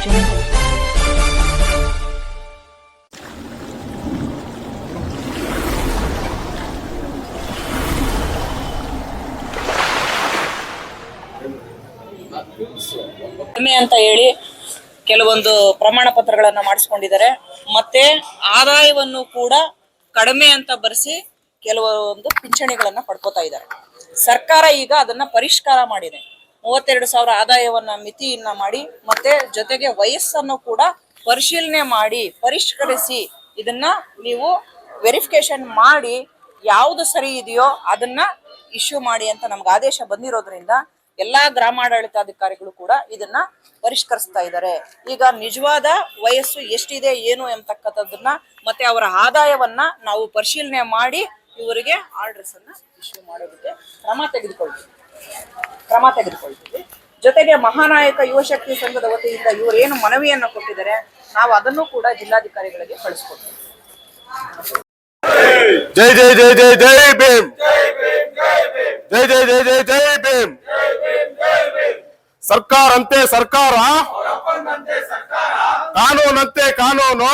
ಅಂತ ಹೇಳಿ ಕೆಲವೊಂದು ಪ್ರಮಾಣ ಪತ್ರಗಳನ್ನ ಮಾಡಿಸ್ಕೊಂಡಿದ್ದಾರೆ. ಮತ್ತೆ ಆದಾಯವನ್ನು ಕೂಡ ಕಡಿಮೆ ಅಂತ ಬರೆಸಿ ಕೆಲವೊಂದು ಪಿಂಚಣಿಗಳನ್ನ ಪಡ್ಕೋತಾ ಇದ್ದಾರೆ. ಸರ್ಕಾರ ಈಗ ಅದನ್ನ ಪರಿಷ್ಕಾರ ಮಾಡಿದೆ. 32,000 ಆದಾಯವನ್ನ ಮಿತಿಯನ್ನ ಮಾಡಿ ಮತ್ತೆ ಜೊತೆಗೆ ವಯಸ್ಸನ್ನು ಕೂಡ ಪರಿಶೀಲನೆ ಮಾಡಿ ಪರಿಷ್ಕರಿಸಿ ಇದನ್ನ ನೀವು ವೆರಿಫಿಕೇಶನ್ ಮಾಡಿ ಯಾವುದು ಸರಿ ಇದೆಯೋ ಅದನ್ನ ಇಶ್ಯೂ ಮಾಡಿ ಅಂತ ನಮ್ಗೆ ಆದೇಶ ಬಂದಿರೋದ್ರಿಂದ ಎಲ್ಲಾ ಗ್ರಾಮಾಡಳಿತಾಧಿಕಾರಿಗಳು ಕೂಡ ಇದನ್ನ ಪರಿಷ್ಕರಿಸ್ತಾ ಇದ್ದಾರೆ. ಈಗ ನಿಜವಾದ ವಯಸ್ಸು ಎಷ್ಟಿದೆ ಏನು ಎಂಬತಕ್ಕಂಥದ್ದನ್ನ ಮತ್ತೆ ಅವರ ಆದಾಯವನ್ನ ನಾವು ಪರಿಶೀಲನೆ ಮಾಡಿ ಇವರಿಗೆ ಆರ್ಡರ್ಸ್ ಅನ್ನ ಇಶ್ಯೂ ಮಾಡೋದಕ್ಕೆ ಕ್ರಮ ತೆಗೆದುಕೊಳ್ತೀವಿ. ಜೊತೆಗೆ ಮಹಾನಾಯಕ ಯುವಶಕ್ತಿ ಸಂಘದ ವತಿಯಿಂದ ಇವರು ಏನು ಮನವಿಯನ್ನು ಕೊಟ್ಟಿದ್ದಾರೆ ನಾವು ಅದನ್ನು ಕೂಡ ಜಿಲ್ಲಾಧಿಕಾರಿಗಳಿಗೆ ಕಳಿಸ್ಕೊಡ್ತೀವಿ. ಜೈ ಜೈ ಜೈ ಜೈ ಜೈ ಭೀಮ್, ಜೈ ಜೈ ಜೈ ಜೈ ಜೈ ಭೀಮ್. ಸರ್ಕಾರ ಅಂತೆ ಸರ್ಕಾರ, ಕಾನೂನಂತೆ ಕಾನೂನು,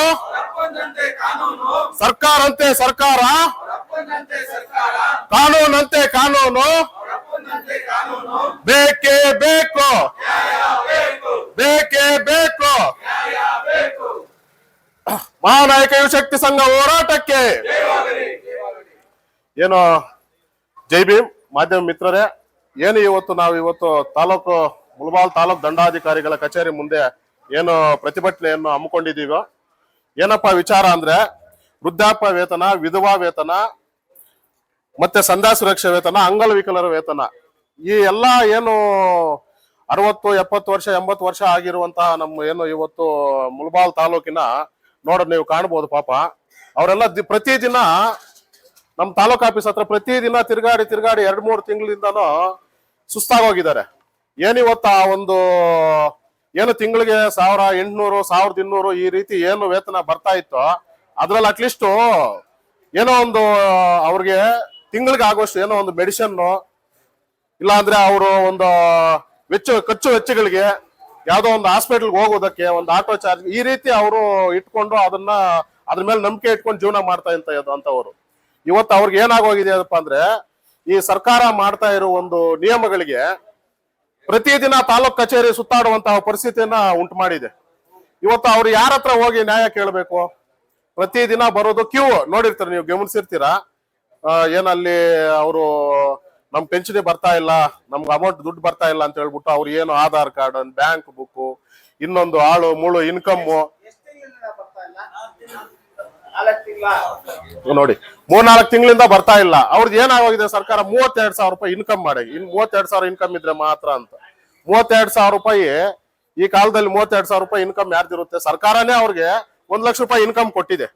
ಸರ್ಕಾರ ಅಂತೆ ಸರ್ಕಾರ, ಕಾನೂನಂತೆ ಕಾನೂನು, ಬೇಕೇ ಬೇಕು, ಬೇಕೇ ಬೇಕು. ಮಹಾನಾಯಕ ಯುವಶಕ್ತಿ ಸಂಘ ಹೋರಾಟಕ್ಕೆ ಏನು ಜೈ ಭೀಮ್. ಮಾಧ್ಯಮ ಮಿತ್ರರೇ, ಏನು ಇವತ್ತು ತಾಲೂಕು ಮುಳಬಾಲ್ ತಾಲೂಕು ದಂಡಾಧಿಕಾರಿಗಳ ಕಚೇರಿ ಮುಂದೆ ಏನು ಪ್ರತಿಭಟನೆಯನ್ನು ಹಮ್ಮಿಕೊಂಡಿದ್ದೀವೋ, ಏನಪ್ಪಾ ವಿಚಾರ ಅಂದ್ರೆ ವೃದ್ಧಾಪ್ಯ ವೇತನ, ವಿಧವಾ ವೇತನ, ಮತ್ತೆ ಸಂಧ್ಯಾ ಸುರಕ್ಷಾ ವೇತನ, ಅಂಗವಿಕಲರ ವೇತನ, ಈ ಎಲ್ಲ ಏನು 60, 70 ವರ್ಷ 80 ವರ್ಷ ಆಗಿರುವಂತಹ ನಮ್ಮ ಏನು ಇವತ್ತು ಮುಳಬಾಲ್ ತಾಲೂಕಿನ ನೋಡೋದು ನೀವು ಕಾಣ್ಬೋದು. ಪಾಪ ಅವರೆಲ್ಲ ಪ್ರತಿದಿನ ನಮ್ಮ ತಾಲೂಕ್ ಆಫೀಸ್ ಹತ್ರ ಪ್ರತಿದಿನ ತಿರುಗಾಡಿ 2-3 ತಿಂಗಳಿಂದನೂ ಸುಸ್ತಾಗೋಗಿದ್ದಾರೆ. ಏನಿವತ್ತ ಒಂದು ಏನು ತಿಂಗಳಿಗೆ 1,800, 1,200 ಈ ರೀತಿ ಏನು ವೇತನ ಬರ್ತಾ ಇತ್ತು, ಅದ್ರಲ್ಲಿ ಅಟ್ಲೀಸ್ಟ್ ಏನೋ ಒಂದು ಅವ್ರಿಗೆ ತಿಂಗಳಿಗೆ ಆಗೋಷ್ಟು ಏನೋ ಒಂದು ಮೆಡಿಸಿನ್, ಇಲ್ಲ ಅಂದ್ರೆ ಅವರು ಒಂದು ಖರ್ಚು ವೆಚ್ಚಗಳಿಗೆ ಯಾವ್ದೋ ಒಂದು ಹಾಸ್ಪಿಟಲ್ಗೆ ಹೋಗೋದಕ್ಕೆ ಒಂದು ಆಟೋ ಚಾರ್ಜ್ ಈ ರೀತಿ ಅವರು ಇಟ್ಕೊಂಡು ಅದ್ರ ಮೇಲೆ ನಂಬಿಕೆ ಇಟ್ಕೊಂಡು ಜೀವನ ಮಾಡ್ತಾ ಅಂತವ್ರು. ಇವತ್ತು ಅವ್ರಿಗೆ ಏನಾಗೋಗಿದೆ ಅದಪ್ಪ ಅಂದ್ರೆ ಈ ಸರ್ಕಾರ ಮಾಡ್ತಾ ಇರೋ ಒಂದು ನಿಯಮಗಳಿಗೆ ಪ್ರತಿದಿನ ತಾಲೂಕ್ ಕಚೇರಿ ಸುತ್ತಾಡುವಂತಹ ಪರಿಸ್ಥಿತಿಯನ್ನ ಉಂಟು ಮಾಡಿದೆ. ಇವತ್ತು ಅವ್ರು ಯಾರ ಹತ್ರ ಹೋಗಿ ನ್ಯಾಯ ಕೇಳಬೇಕು? ಪ್ರತಿದಿನ ಬರೋದು ಕ್ಯೂ ನೋಡಿರ್ತೀರ, ನೀವು ಗಮನಿಸಿರ್ತೀರಾ. ಏನಲ್ಲಿ ಅವರು ನಮ್ ಪೆನ್ಷನ್ ಬರ್ತಾ ಇಲ್ಲ, ನಮ್ಗೆ ಅಮೌಂಟ್ ದುಡ್ಡು ಬರ್ತಾ ಇಲ್ಲ ಅಂತ ಹೇಳ್ಬಿಟ್ಟು ಅವ್ರು ಏನು ಆಧಾರ್ ಕಾರ್ಡ್, ಬ್ಯಾಂಕ್ ಬುಕ್, ಇನ್ನೊಂದು ಆಳು ಮುಳು ಇನ್ಕಮ್ ನೋಡಿ 3-4 ತಿಂಗಳಿಂದ ಬರ್ತಾ ಇಲ್ಲ. ಅವ್ರದ್ದು ಏನಾಗೋಗಿದೆ, ಸರ್ಕಾರ 32,000 ರೂಪಾಯಿ ಇನ್ಕಮ್ ಮಾಡಿ, 32,000 ಇನ್ಕಮ್ ಇದ್ರೆ ಮಾತ್ರ ಅಂತ. 32,000 ರೂಪಾಯಿ ಈ ಕಾಲದಲ್ಲಿ 32,000 ರೂಪಾಯಿ ಇನ್ಕಮ್ ಯಾರ್ದಿರುತ್ತೆ? ಸರ್ಕಾರನೇ ಅವ್ರಿಗೆ 1 ಲಕ್ಷ ರೂಪಾಯಿ ಇನ್ಕಮ್ ಕೊಟ್ಟಿದೆ.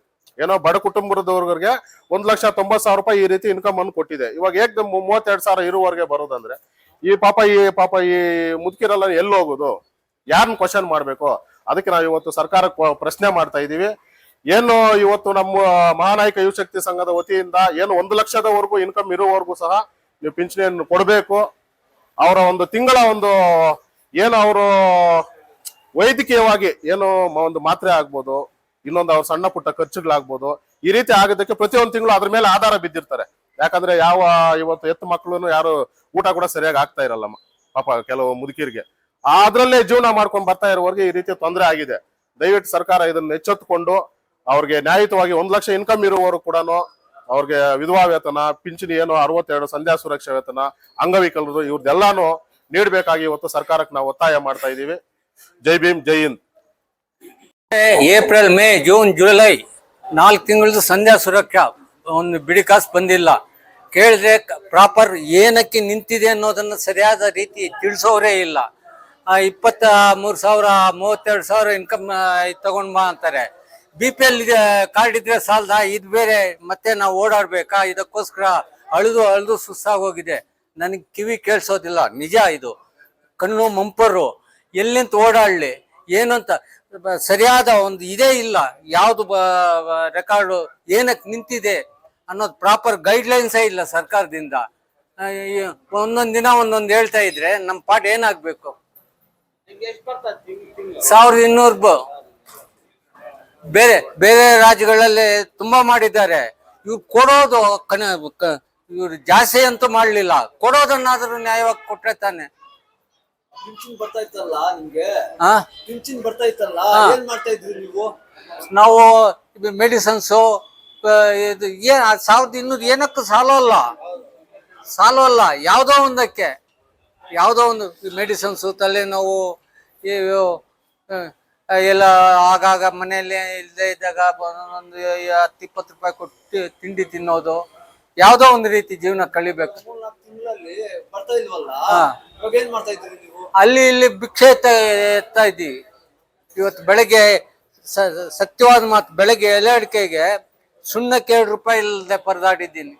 ಏನೋ ಬಡ ಕುಟುಂಬದವ್ರಿಗೆ 1,90,000 ರೂಪಾಯಿ ಈ ರೀತಿ ಇನ್ಕಮ್ ಅನ್ನು ಕೊಟ್ಟಿದೆ. ಇವಾಗ ಏಕದಮ್ 32,000 ಇರುವವರೆಗೆ ಬರೋದಂದ್ರೆ ಈ ಪಾಪ ಈ ಮುದುಕಿರೆಲ್ಲ ಎಲ್ಲಿ ಹೋಗುದು? ಯಾರನ್ನ ಕ್ವಶನ್ ಮಾಡ್ಬೇಕು? ಅದಕ್ಕೆ ನಾವು ಇವತ್ತು ಸರ್ಕಾರಕ್ಕೆ ಪ್ರಶ್ನೆ ಮಾಡ್ತಾ ಇದೀವಿ. ಏನು ಇವತ್ತು ನಮ್ಮ ಮಹಾನಾಯಕ ಯುವಶಕ್ತಿ ಸಂಘದ ವತಿಯಿಂದ ಏನು 1 ಲಕ್ಷದವರೆಗೂ ಇನ್ಕಮ್ ಇರುವವರೆಗೂ ಸಹ ನೀವು ಪಿಂಚಣಿಯನ್ನು ಕೊಡಬೇಕು. ಅವರ ಒಂದು ತಿಂಗಳ ಒಂದು ಏನು ಅವರು ವೈದ್ಯಕೀಯವಾಗಿ ಏನು ಒಂದು ಮಾತ್ರೆ ಆಗ್ಬೋದು, ಇನ್ನೊಂದು ಅವ್ರ ಸಣ್ಣ ಪುಟ್ಟ ಖರ್ಚುಗಳಾಗ್ಬೋದು, ಈ ರೀತಿ ಆಗೋದಕ್ಕೆ ಪ್ರತಿಯೊಂದು ತಿಂಗಳು ಅದ್ರ ಮೇಲೆ ಆಧಾರ ಬಿದ್ದಿರ್ತಾರೆ. ಯಾಕಂದ್ರೆ ಇವತ್ತು ಎತ್ತು ಮಕ್ಕಳು ಯಾರು ಊಟ ಕೂಡ ಸರಿಯಾಗಿ ಆಗ್ತಾ ಇರಲ್ಲ ಪಾಪ ಕೆಲವು ಮುದುಕಿರಿಗೆ. ಅದ್ರಲ್ಲೇ ಜೀವನ ಮಾಡ್ಕೊಂಡು ಬರ್ತಾ ಇರೋವರೆಗೆ ಈ ರೀತಿ ತೊಂದರೆ ಆಗಿದೆ. ದಯವಿಟ್ಟು ಸರ್ಕಾರ ಇದನ್ನ ಎಚ್ಚೆತ್ತುಕೊಂಡು ಅವ್ರಿಗೆ ನ್ಯಾಯಯುತವಾಗಿ 1 ಲಕ್ಷ ಇನ್ಕಮ್ ಇರುವವರು ಕೂಡ ಅವ್ರಿಗೆ ವಿಧವಾ ವೇತನ, ಪಿಂಚಣಿ ಏನು 62 ಸಂಧ್ಯಾ ಸುರಕ್ಷಾ ವೇತನ, ಅಂಗವಿಕಲರು ಇವ್ರದ್ದೆಲ್ಲಾನು ನೀಡಬೇಕಾಗಿ ಇವತ್ತು ಸರ್ಕಾರಕ್ಕೆ ನಾವು ಒತ್ತಾಯ ಮಾಡ್ತಾ ಇದೀವಿ. ಜೈ ಭೀಮ್, ಜೈ Hind. April, May, June, July 4 ತಿಂಗಳದ್ದು ಸಂಧ್ಯಾ ಸುರಕ್ಷಾ ಒಂದು ಬಿಡಿ ಕಾಸು ಬಂದಿಲ್ಲ. ಕೇಳಿದ್ರೆ ಪ್ರಾಪರ್ ಏನಕ್ಕೆ ನಿಂತಿದೆ ಅನ್ನೋದನ್ನ ಸರಿಯಾದ ರೀತಿ ತಿಳಿಸೋರೇ ಇಲ್ಲ. 23,000 32,000 ಇನ್ಕಮ್ ತಗೊಂಡ್ ಬಾ ಅಂತಾರೆ. BPL ಕಾರ್ಡ್ ಇದ್ರೆ ಸಾಲದ, ಇದು ಬೇರೆ ಮತ್ತೆ ನಾವು ಓಡಾಡ್ಬೇಕಾ? ಇದಕ್ಕೋಸ್ಕರ ಅಳ್ದು ಸುಸ್ತಾಗೋಗಿದೆ. ನನಗೆ ಕಿವಿ ಕೇಳಿಸೋದಿಲ್ಲ, ನಿಜ ಇದು. ಕಣ್ಣು ಮಂಪರು, ಎಲ್ಲಿಂತ ಓಡಾಡ್ಲಿ ಏನಂತ ಸರಿಯಾದ ಒಂದು ಇದೇ ಇಲ್ಲ. ಯಾವ್ದು ರೆಕಾರ್ಡು ಏನಕ್ಕೆ ನಿಂತಿದೆ ಅನ್ನೋದು ಪ್ರಾಪರ್ ಗೈಡ್ಲೈನ್ಸೇ ಇಲ್ಲ ಸರ್ಕಾರದಿಂದ. ಒಂದೊಂದ್ ದಿನ ಒಂದೊಂದು ಹೇಳ್ತಾ ಇದ್ರೆ ನಮ್ಮ ಪಾಠ ಏನಾಗ್ಬೇಕು? 1200 ಬೇರೆ ಬೇರೆ ರಾಜ್ಯಗಳಲ್ಲಿ ತುಂಬಾ ಮಾಡಿದ್ದಾರೆ. ಇವ್ರು ಕೊಡೋದು ಇವ್ರು ಜಾಸ್ತಿ ಅಂತೂ ಮಾಡ್ಲಿಲ್ಲ. ಕೊಡೋದನ್ನಾದ್ರೂ ನ್ಯಾಯವಾಗಿ ಕೊಟ್ರೆ ತಾನೆ. ಪಿಂಚಿನ್ ಬರ್ತಾ ಇತ್ತಲ್ಲ ನಿಮ್ಗೆ, ಹಾ, ಪಿಂಚಿನ್ ಬರ್ತಾ ಇತ್ತಲ್ಲ, ಏನ್ ಮಾಡ್ತಾ ಇದ್ರಿ ನೀವು? ನಾವು ಮೆಡಿಸನ್ಸು ಇದು ಏನ್ 1200 ಏನಕ್ಕೂ ಸಾಲವಲ್ಲ. ಯಾವುದೋ ಒಂದು ಮೆಡಿಸನ್ಸು, ತಲೆನೋವು, ಇವು ಎಲ್ಲ ಆಗಾಗ ಮನೆಯಲ್ಲಿ ಇಲ್ಲದೆ ಇದ್ದಾಗ ಒಂದು 10-20 ರೂಪಾಯಿ ಕೊಟ್ಟು ತಿಂಡಿ ತಿನ್ನೋದು, ಯಾವುದೋ ಒಂದು ರೀತಿ ಜೀವನ ಕಳಿಬೇಕು. 3-4 ತಿಂಗಳಲ್ಲಿ ಬರ್ತಾ ಇಲ್ವಲ್ಲ, ಇವಾಗ ಏನ್ ಮಾಡ್ತಾ ಇದ್ರಿ ನೀವು? ಅಲ್ಲಿ ಇಲ್ಲಿ ಭಿಕ್ಷೆ ಎತ್ತಾ ಇದ್ದೀವಿ. ಇವತ್ತು ಬೆಳಗ್ಗೆ ಸತ್ಯವಾದ ಮಾತು, ಬೆಳಗ್ಗೆ ಎಲೆ ಅಡಿಕೆಗೆ ಸುಣ್ಣಕ್ಕೆ 2 ರೂಪಾಯಿ ಇಲ್ಲದೆ ಪರದಾಡಿದ್ದೀನಿ.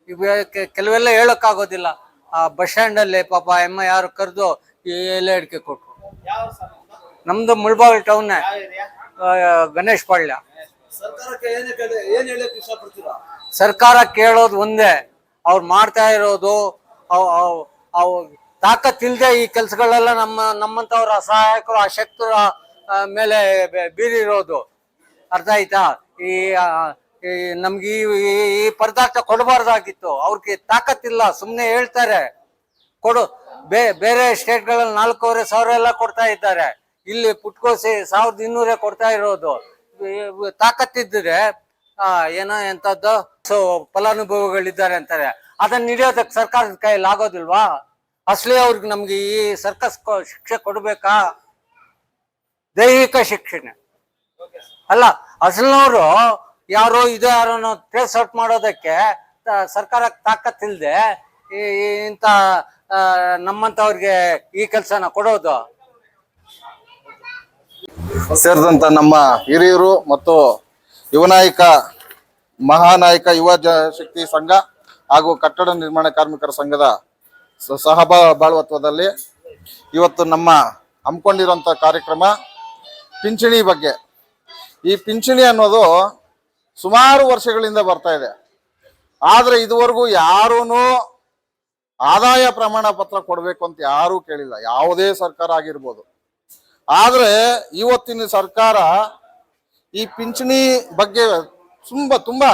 ಇವ ಕೆಲವೆಲ್ಲ ಹೇಳಕ್ಕಾಗೋದಿಲ್ಲ. ಆ ಬಸ್ ಸ್ಟ್ಯಾಂಡ್ ಅಲ್ಲಿ ಪಾಪ ಅಮ್ಮ ಯಾರು ಕರೆದು ಈ ಎಲೆ ಅಡಿಕೆ ಕೊಟ್ರು. ನಮ್ದು ಮುಳಬಾಗಿಲು ಟೌನ್, ಗಣೇಶ್ ಪಾಳ್ಯ. ಸರ್ಕಾರಕ್ಕೆ ಏನ್ ಹೇಳಕ್ ಇಷ್ಟಪಡ್ತೀರಾ? ಸರ್ಕಾರ ಕೇಳೋದು ಒಂದೇ, ಅವ್ರು ಮಾಡ್ತಾ ಇರೋದು ಅವ್ ತಾಕತ್ತಿಲ್ದೆ ಈ ಕೆಲ್ಸಗಳೆಲ್ಲ ನಮ್ಮಂತವ್ರ ಅಸಹಾಯಕರು ಅಶಕ್ತರ ಮೇಲೆ ಬೀರಿರೋದು. ಅರ್ಥ ಆಯ್ತಾ? ನಮ್ಗೆ ಈ ಪದಾರ್ಥ ಕೊಡಬಾರ್ದಾಗಿತ್ತು. ಅವ್ರಿಗೆ ತಾಕತ್ತಿಲ್ಲ, ಸುಮ್ನೆ ಹೇಳ್ತಾರೆ ಕೊಡು. ಬೇರೆ ಸ್ಟೇಟ್ಗಳಲ್ಲಿ 4,500 ಎಲ್ಲ ಕೊಡ್ತಾ ಇದ್ದಾರೆ. ಇಲ್ಲಿ ಪುಟ್ಕೋಸಿ 1200 ಕೊಡ್ತಾ ಇರೋದು. ತಾಕತ್ತಿದ್ರೆ ಏನೋ ಎಂತದ್ದು ಫಲಾನುಭವಿಗಳಿದ್ದಾರೆ ಅಂತಾರೆ. ಅದನ್ನ ಹಿಡಿಯೋದಕ್ಕೆ ಸರ್ಕಾರದ ಕೈಯಲ್ಲಿ ಆಗೋದಿಲ್ವಾ? ಅಸಲಿ ಅವ್ರಿಗೆ ನಮ್ಗೆ ಈ ಸರ್ಕಸ್ ಶಿಕ್ಷೆ ಕೊಡ್ಬೇಕಾ? ದೈಹಿಕ ಶಿಕ್ಷೆ ಅಲ್ಲ. ಅಸಲಿನವರು ಯಾರೋ ಯಾರೋ ಟ್ರೇಸ್ ಔಟ್ ಮಾಡೋದಕ್ಕೆ ಸರ್ಕಾರಕ್ಕೆ ತಾಕತ್ತಿಲ್ದೆ ಇಂಥ ನಮ್ಮಂತವ್ರಿಗೆ ಈ ಕೆಲಸನ ಕೊಡೋದು. ಸೇರಿದಂತ ನಮ್ಮ ಹಿರಿಯರು ಮತ್ತು ಯುವನಾಯಕ ಮಹಾನಾಯಕ ಯುವ ಶಕ್ತಿ ಸಂಘ ಹಾಗೂ ಕಟ್ಟಡ ನಿರ್ಮಾಣ ಕಾರ್ಮಿಕರ ಸಂಘದ ಸಹಬಾಳ್ವತ್ವದಲ್ಲಿ ಇವತ್ತು ನಮ್ಮ ಹಮ್ಮಿಕೊಂಡಿರುವಂಥ ಕಾರ್ಯಕ್ರಮ ಪಿಂಚಣಿ ಬಗ್ಗೆ. ಈ ಪಿಂಚಣಿ ಅನ್ನೋದು ಸುಮಾರು ವರ್ಷಗಳಿಂದ ಬರ್ತಾ ಇದೆ. ಆದರೆ ಇದುವರೆಗೂ ಯಾರೂ ಆದಾಯ ಪ್ರಮಾಣ ಪತ್ರ ಕೊಡಬೇಕು ಅಂತ ಯಾರೂ ಕೇಳಿಲ್ಲ, ಯಾವುದೇ ಸರ್ಕಾರ ಆಗಿರ್ಬೋದು. ಆದರೆ ಇವತ್ತಿನ ಸರ್ಕಾರ ಈ ಪಿಂಚಣಿ ಬಗ್ಗೆ ತುಂಬಾ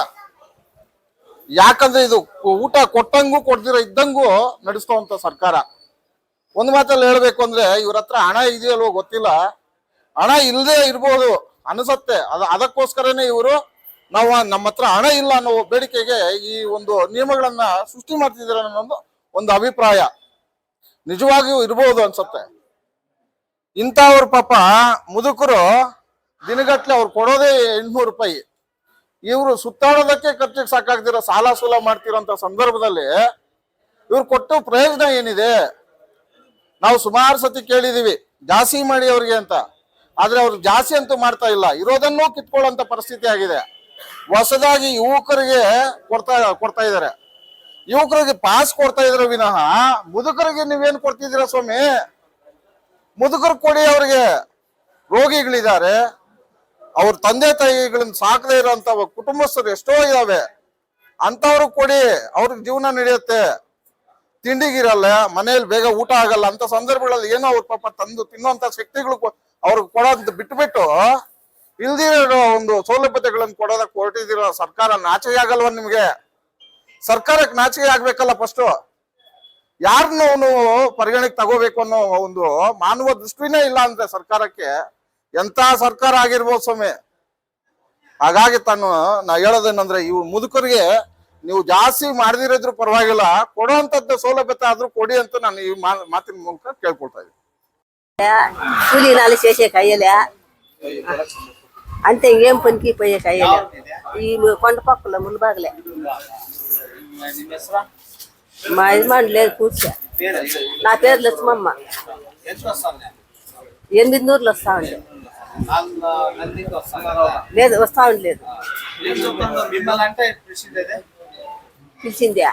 ಯಾಕಂದ್ರೆ ಇದು ಊಟ ಕೊಟ್ಟಂಗೂ ಕೊಡ್ದಿರ ಇದ್ದಂಗೂ ನಡೆಸ್ತುವಂತ ಸರ್ಕಾರ. ಒಂದು ಮಾತಲ್ಲಿ ಹೇಳ್ಬೇಕು ಅಂದ್ರೆ ಇವ್ರ ಹತ್ರ ಹಣ ಇದೆಯಲ್ವೋ ಗೊತ್ತಿಲ್ಲ, ಹಣ ಇಲ್ಲದೆ ಇರ್ಬೋದು ಅನಿಸತ್ತೆ. ಅದಕ್ಕೋಸ್ಕರನೇ ಇವರು ನಮ್ಮ ಹತ್ರ ಹಣ ಇಲ್ಲ ಅನ್ನೋ ಬೇಡಿಕೆಗೆ ಈ ಒಂದು ನಿಯಮಗಳನ್ನ ಸೃಷ್ಟಿ ಮಾಡ್ತಿದ್ದಾರೆ ಅನ್ನೋ ಒಂದು ಅಭಿಪ್ರಾಯ ನಿಜವಾಗಿಯೂ ಇರ್ಬೋದು ಅನ್ಸತ್ತೆ. ಇಂಥವ್ರ ಪಾಪ ಮುದುಕರು ದಿನಗಟ್ಲೆ ಅವ್ರು ಕೊಡೋದೇ 800 ರೂಪಾಯಿ. ಇವರು ಸುತ್ತಾಡೋದಕ್ಕೆ ಖರ್ಚಿಗೆ ಸಾಕಾಗ್ದಿರೋ ಸಾಲ ಸೂಲ ಮಾಡ್ತಿರೋಂಥ ಸಂದರ್ಭದಲ್ಲಿ ಇವ್ರು ಕೊಟ್ಟು ಪ್ರಯೋಜನ ಏನಿದೆ? ನಾವು ಸುಮಾರು ಸತಿ ಕೇಳಿದೀವಿ ಜಾಸ್ತಿ ಮಾಡಿ ಅವ್ರಿಗೆ ಅಂತ, ಆದ್ರೆ ಅವ್ರು ಜಾಸ್ತಿ ಅಂತೂ ಮಾಡ್ತಾ ಇಲ್ಲ. ಇರೋದನ್ನೂ ಕಿತ್ಕೊಳ್ಳೋಂಥ ಪರಿಸ್ಥಿತಿ ಆಗಿದೆ. ಹೊಸದಾಗಿ ಯುವಕರಿಗೆ ಕೊಡ್ತಾ ಇದ್ದಾರೆ. ಯುವಕರಿಗೆ ಪಾಸ್ ಕೊಡ್ತಾ ಇದ್ರೆ ವಿನಃ ಮುದುಕರಿಗೆ ನೀವೇನ್ ಕೊಡ್ತಿದ್ದೀರಾ ಸ್ವಾಮಿ? ಮುದುಕರು ಕೊಡಿ. ಅವ್ರಿಗೆ ರೋಗಿಗಳಿದ್ದಾರೆ, ಅವ್ರ ತಂದೆ ತಾಯಿಗಳನ್ನ ಸಾಕದೇ ಇರೋಂಥ ಕುಟುಂಬಸ್ಥರು ಎಷ್ಟೋ ಇದಾವೆ, ಅಂತವ್ರು ಕೊಡಿ. ಅವ್ರಿಗೆ ಜೀವನ ನಡೆಯುತ್ತೆ, ತಿಂಡಿಗಿರಲ್ಲ, ಮನೇಲಿ ಬೇಗ ಊಟ ಆಗಲ್ಲ. ಅಂತ ಸಂದರ್ಭಗಳಲ್ಲಿ ಏನೋ ಅವ್ರ ಪಾಪ ತಂದು ತಿನ್ನುವಂತ ಶಕ್ತಿಗಳು ಅವ್ರಿಗೆ ಕೊಡೋದ್ ಬಿಟ್ಟು ಇಲ್ದಿರೋ ಒಂದು ಸೌಲಭ್ಯತೆಗಳನ್ನು ಕೊಡೋದಕ್ಕೆ ಹೊರಟಿದಿರೋ ಸರ್ಕಾರ ನಾಚಿಕೆ ಆಗಲ್ವ ನಿಮ್ಗೆ? ಸರ್ಕಾರಕ್ಕೆ ನಾಚಿಕೆ ಆಗ್ಬೇಕಲ್ಲ ಫಸ್ಟ್. ಯಾರನ್ನು ಪರಿಗಣಕ್ಕೆ ತಗೋಬೇಕು ಅನ್ನೋ ಒಂದು ಮಾನವ ದೃಷ್ಟಿನೇ ಇಲ್ಲ ಅಂದ್ರೆ ಸರ್ಕಾರಕ್ಕೆ. ಎಂತ ಸರ್ಕಾರ ಆಗಿರ್ಬೋದು ಸ್ವಾಮಿ. ಹಾಗಾಗಿ ನಾ ಹೇಳೋದೇನಂದ್ರೆ ಇವು ಮುದುಕರಿಗೆ ನೀವು ಜಾಸ್ತಿ ಮಾಡದಿರೋದ್ರು ಪರವಾಗಿಲ್ಲ, ಕೊಡುವಂತದ್ದು ಸೌಲಭ್ಯತೆ ಆದ್ರೂ ಕೊಡಿ ಅಂತ ನಾನು ಈ ಮಾತಿನ ಮೂಲಕ ಕೇಳ್ಕೊಳ್ತಾ ಇದ್ದೀನಿ. కూలీ 4 చేసే కయ్యలే అంతే, ఇంకేం పనికి పోయే కయ్యలే. ఈ కొండ పక్కల మున్బాగలే. మా యజమాని లేదు కూర్చో. నా పేరు లక్ష్మమ్మ. 800 వస్తా ఉండే. లేదు వస్తా ఉండలేదు. పిలిచిందా?